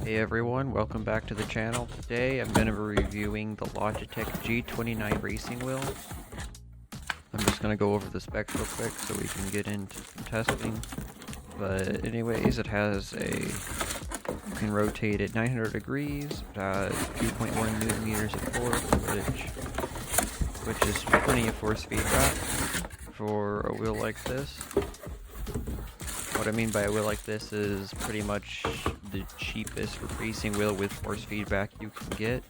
Hey everyone, welcome back to the channel. Today I'm going to be reviewing the Logitech G29 racing wheel. I'm just going to go over the specs real quick so we can get into some testing. But anyways, it has you can rotate it 900 degrees, it has 2.1 newton meters of torque, which is plenty of force feedback for a wheel like this. What I mean by a wheel like this is pretty much the cheapest racing wheel with force feedback you can get.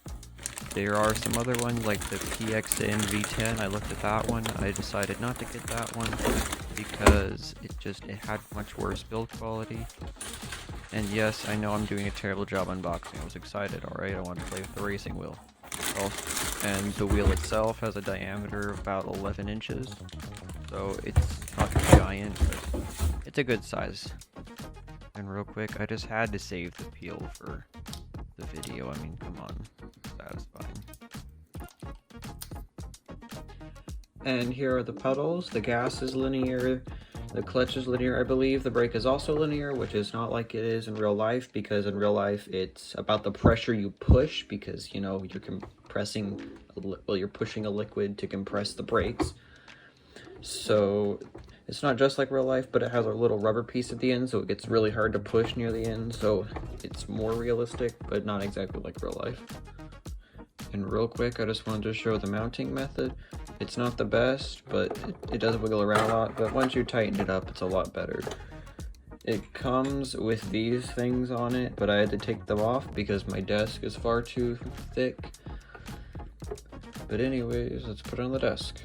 There are some other ones like the PXN V10. I looked at that one. I decided not to get that one because it had much worse build quality. And yes, I know I'm doing a terrible job unboxing. I was excited, alright, I wanted to play with the racing wheel. And the wheel itself has a diameter of about 11 inches. So it's not giant, but it's a good size. And real quick, I just had to save the peel for the video. I mean, come on, satisfying. And here are the pedals. The gas is linear, the clutch is linear. I believe the brake is also linear, which is not like it is in real life, because in real life it's about the pressure you push, because you know you're compressing, well, you're pushing a liquid to compress the brakes. So it's not just like real life, but it has a little rubber piece at the end, so it gets really hard to push near the end, so it's more realistic, but not exactly like real life. And real quick, I just wanted to show the mounting method. It's not the best, but it does wiggle around a lot, but once you tighten it up, it's a lot better. It comes with these things on it, but I had to take them off because my desk is far too thick. But anyways, let's put it on the desk.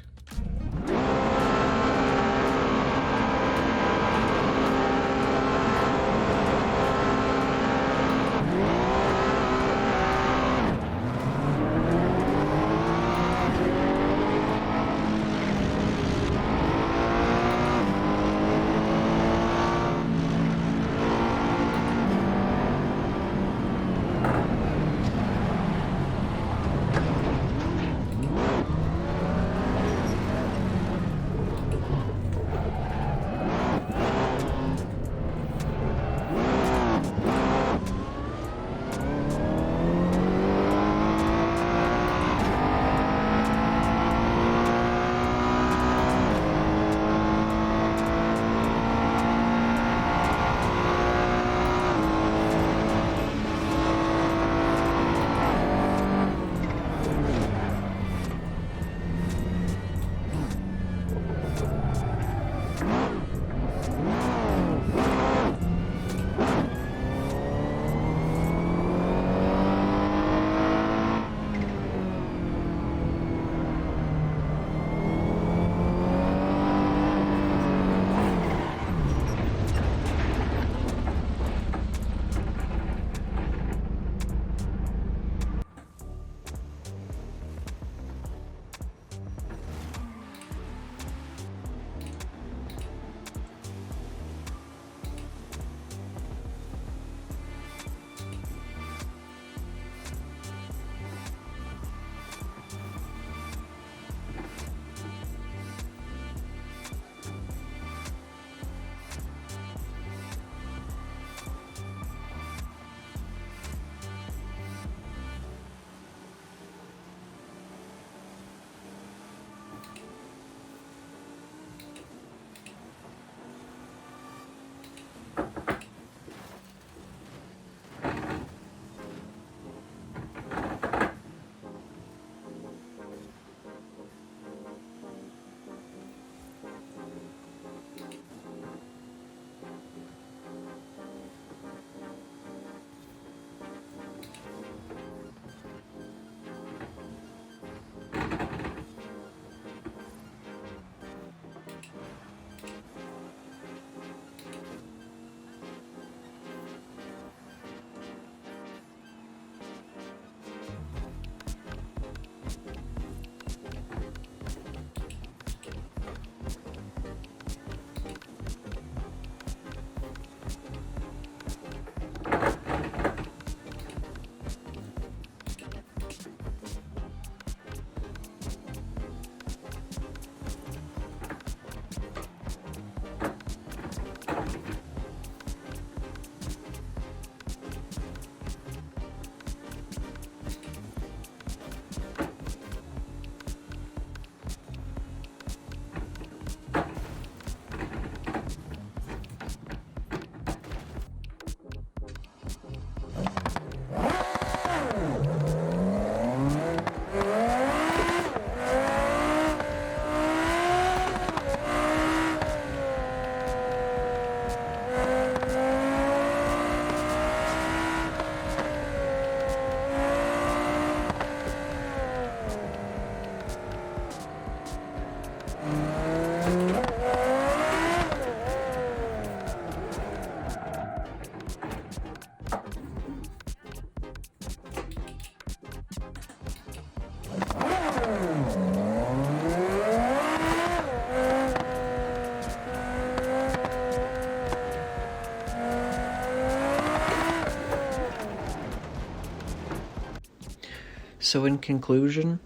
So in conclusion,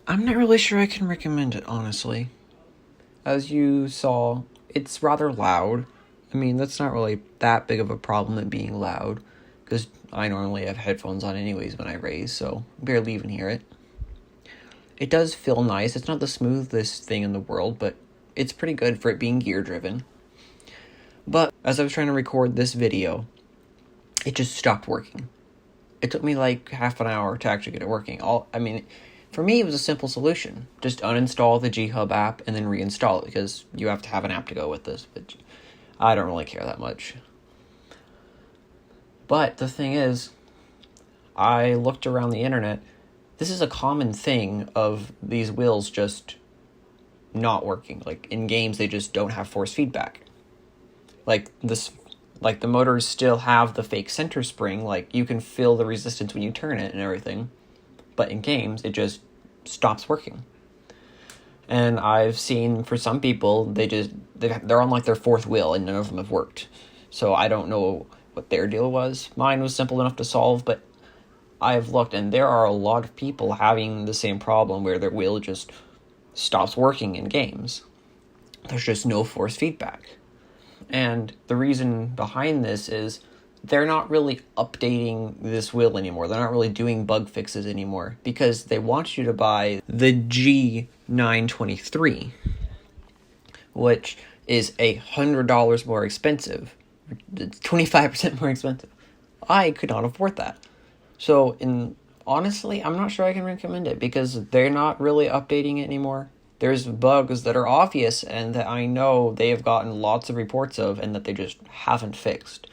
I'm not really sure I can recommend it, honestly. As you saw, it's rather loud. I mean, that's not really that big of a problem, it being loud, because I normally have headphones on anyways when I race, so barely even hear it. It does feel nice. It's not the smoothest thing in the world, but it's pretty good for it being gear-driven. But as I was trying to record this video, it just stopped working. It took me like half an hour to actually get it working. For me, it was a simple solution. Just uninstall the G-Hub app and then reinstall it, because you have to have an app to go with this, but I don't really care that much. But the thing is, I looked around the internet. This is a common thing of these wheels just not working. Like, in games, they just don't have force feedback. Like the motors still have the fake center spring, like, you can feel the resistance when you turn it and everything. But in games, it just stops working. And I've seen, for some people, they're on like their fourth wheel and none of them have worked. So I don't know what their deal was. Mine was simple enough to solve, but I've looked and there are a lot of people having the same problem where their wheel just stops working in games. There's just no force feedback. And the reason behind this is they're not really updating this wheel anymore. They're not really doing bug fixes anymore because they want you to buy the G923, which is $100 more expensive. It's 25% more expensive. I could not afford that. So, honestly, I'm not sure I can recommend it because they're not really updating it anymore. There's bugs that are obvious and that I know they have gotten lots of reports of and that they just haven't fixed.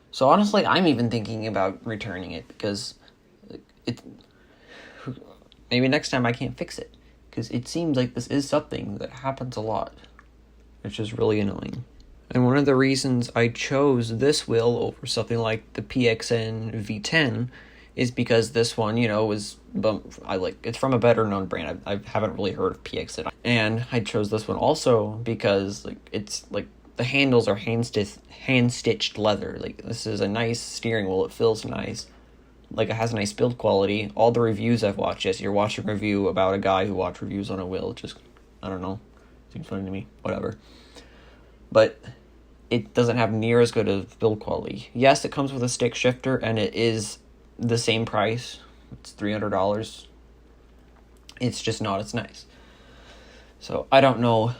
So honestly, I'm even thinking about returning it because maybe next time I can't fix it because it seems like this is something that happens a lot, which is really annoying. And one of the reasons I chose this wheel over something like the PXN V10 is because this one, it's from a better known brand. I haven't really heard of PXN. And I chose this one also because it's the handles are hand-stitched leather. Like, this is a nice steering wheel. It feels nice. Like, it has a nice build quality. All the reviews I've watched, yes, you're watching a review about a guy who watched reviews on a wheel. It just, I don't know. Seems funny to me. Whatever. But it doesn't have near as good of build quality. Yes, it comes with a stick shifter, and it is the same price. It's $300. It's just not as nice. So I don't know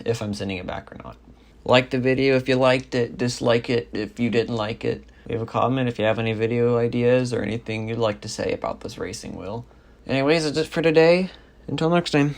if I'm sending it back or not. Like the video if you liked it, dislike it if you didn't like it. Leave a comment if you have any video ideas or anything you'd like to say about this racing wheel. Anyways, that's it for today. Until next time.